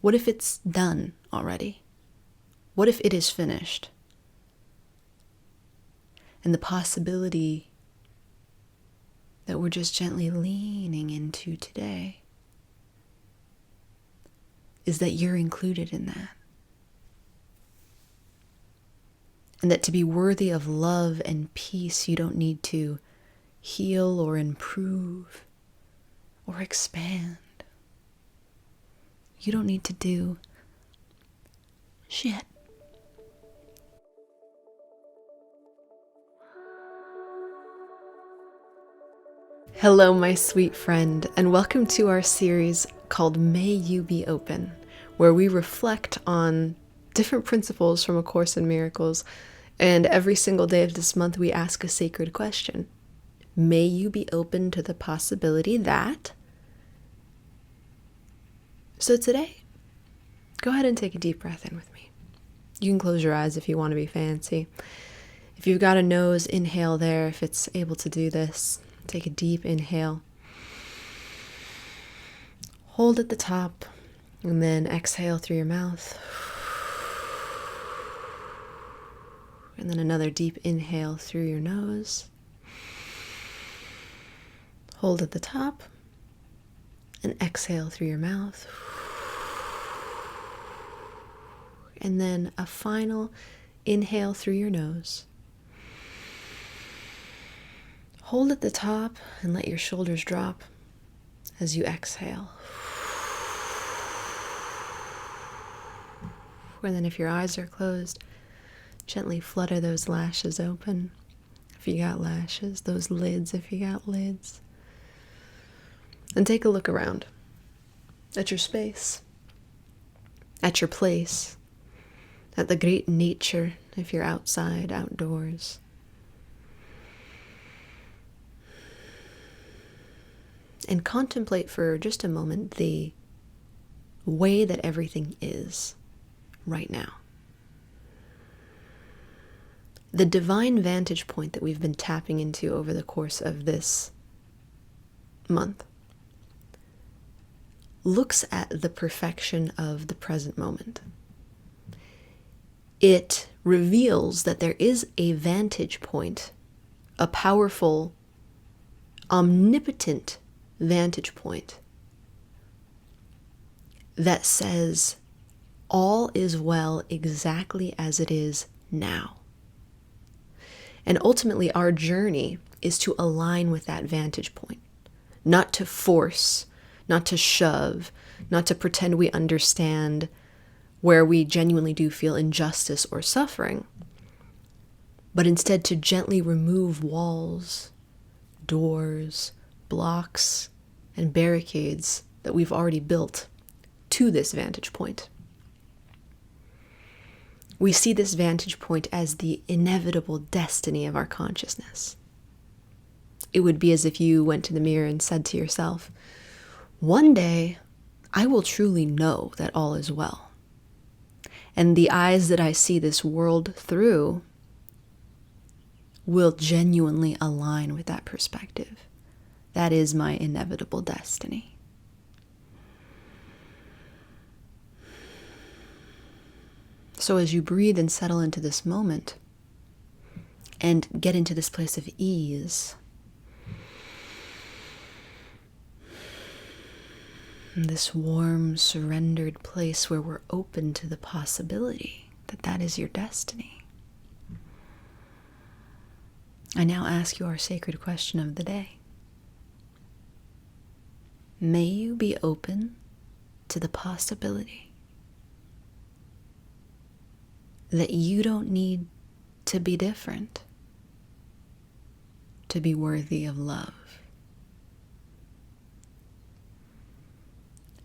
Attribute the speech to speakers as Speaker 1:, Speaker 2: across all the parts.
Speaker 1: What if it's done already? What if it is finished? And the possibility that we're just gently leaning into today is that you're included in that. And that to be worthy of love and peace, you don't need to heal or improve or expand. You don't need to do shit. Hello, my sweet friend, and welcome to our series called May You Be Open, where we reflect on different principles from A Course in Miracles, and every single day of this month we ask a sacred question. May you be open to the possibility that... So today, go ahead and take a deep breath in with me. You can close your eyes if you want to be fancy. If you've got a nose, inhale there if it's able to do this. Take a deep inhale. Hold at the top, and then exhale through your mouth. And then another deep inhale through your nose. Hold at the top, and exhale through your mouth. And then a final inhale through your nose. Hold at the top and let your shoulders drop as you exhale. And then if your eyes are closed, gently flutter those lashes open if you got lashes, those lids if you got lids. And take a look around at your space, at your place, at the great nature if you're outside, outdoors. And contemplate for just a moment the way that everything is right now. The divine vantage point that we've been tapping into over the course of this month looks at the perfection of the present moment. It reveals that there is a vantage point, a powerful, omnipotent vantage point that says all is well exactly as it is now. And ultimately our journey is to align with that vantage point, not to force, not to shove, not to pretend we understand where we genuinely do feel injustice or suffering, but instead to gently remove walls, doors, blocks, and barricades that we've already built to this vantage point. We see this vantage point as the inevitable destiny of our consciousness. It would be as if you went to the mirror and said to yourself, one day I will truly know that all is well. And the eyes that I see this world through will genuinely align with that perspective. That is my inevitable destiny. So as you breathe and settle into this moment and get into this place of ease, this warm, surrendered place where we're open to the possibility that that is your destiny, I now ask you our sacred question of the day. May you be open to the possibility that you don't need to be different to be worthy of love.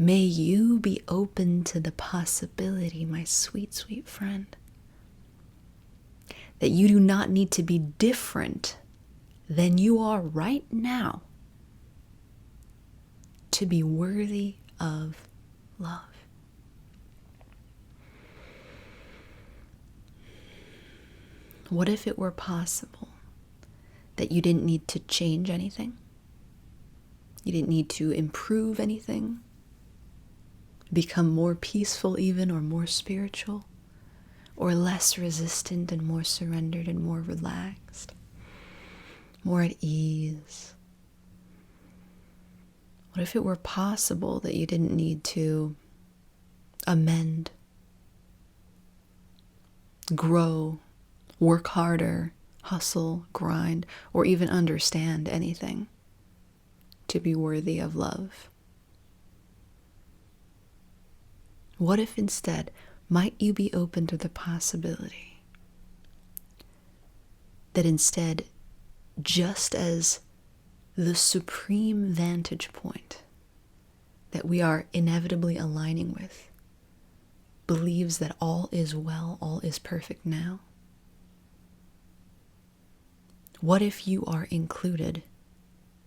Speaker 1: May you be open to the possibility, my sweet, sweet friend, that you do not need to be different than you are right now to be worthy of love. What if it were possible that you didn't need to change anything? You didn't need to improve anything? become more peaceful even, or more spiritual, or less resistant and more surrendered and more relaxed, more at ease? What if it were possible that you didn't need to amend, grow, work harder, hustle, grind, or even understand anything to be worthy of love? What if instead, might you be open to the possibility that instead, just as the supreme vantage point that we are inevitably aligning with believes that all is well, all is perfect now? What if you are included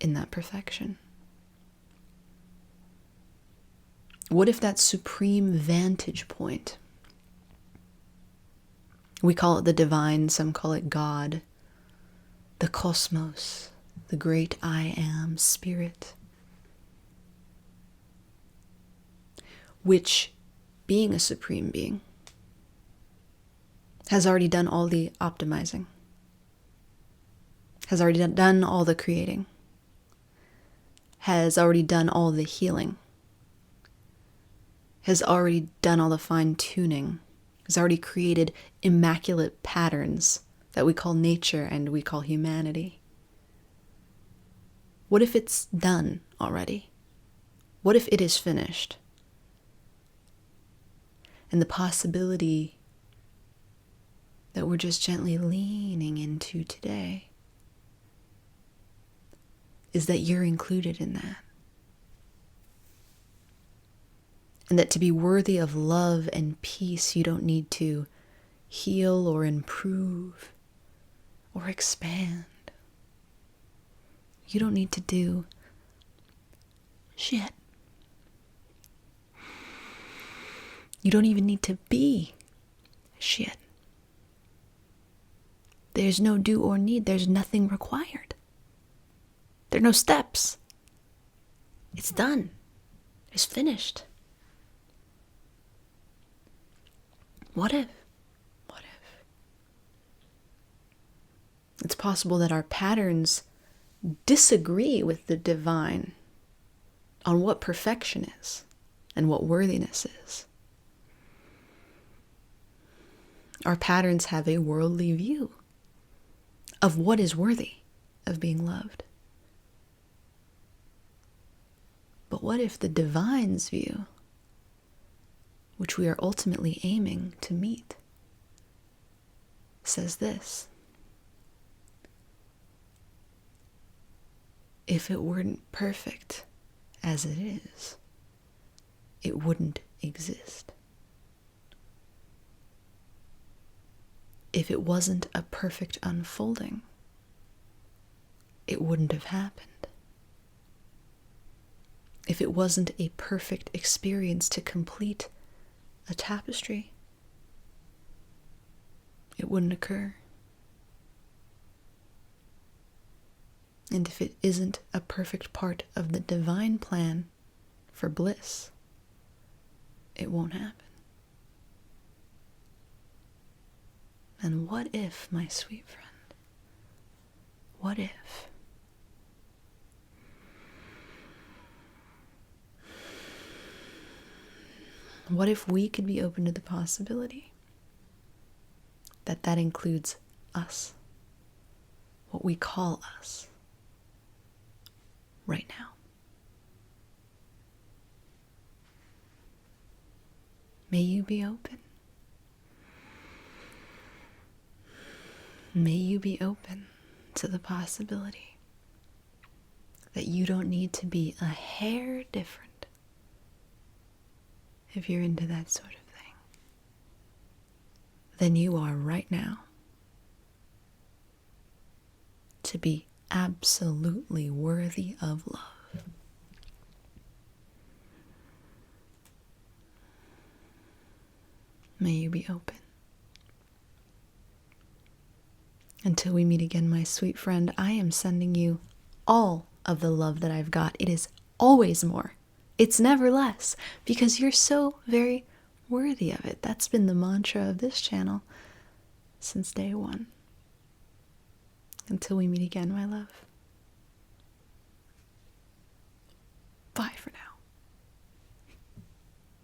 Speaker 1: in that perfection? What if that supreme vantage point, we call it the divine, some call it God, the cosmos, the great I am, spirit, which, being a supreme being, has already done all the optimizing, has already done all the creating, has already done all the healing, has already done all the fine-tuning, has already created immaculate patterns that we call nature and we call humanity. What if it's done already? What if it is finished? And the possibility that we're just gently leaning into today is that you're included in that. And that to be worthy of love and peace, you don't need to heal or improve or expand. You don't need to do shit. You don't even need to be shit. There's no do or need. There's nothing required. There are no steps. It's done. It's finished. What if? What if? It's possible that our patterns disagree with the divine on what perfection is and what worthiness is. Our patterns have a worldly view of what is worthy of being loved. But what if the divine's view, which we are ultimately aiming to meet, says this: if it weren't perfect as it is, it wouldn't exist. If it wasn't a perfect unfolding, it wouldn't have happened. If it wasn't a perfect experience to complete a tapestry, it wouldn't occur. And if it isn't a perfect part of the divine plan for bliss, it won't happen. And what if, my sweet friend, what if we could be open to the possibility that that includes us, what we call us, right now? May you be open. May you be open to the possibility that you don't need to be a hair different if you're into that sort of thing than you are right now to be absolutely worthy of love. May you be open. Until we meet again, my sweet friend, I am sending you all of the love that I've got. It is always more. It's never less because you're so very worthy of it. That's been the mantra of this channel since day one. Until we meet again, my love. Bye for now.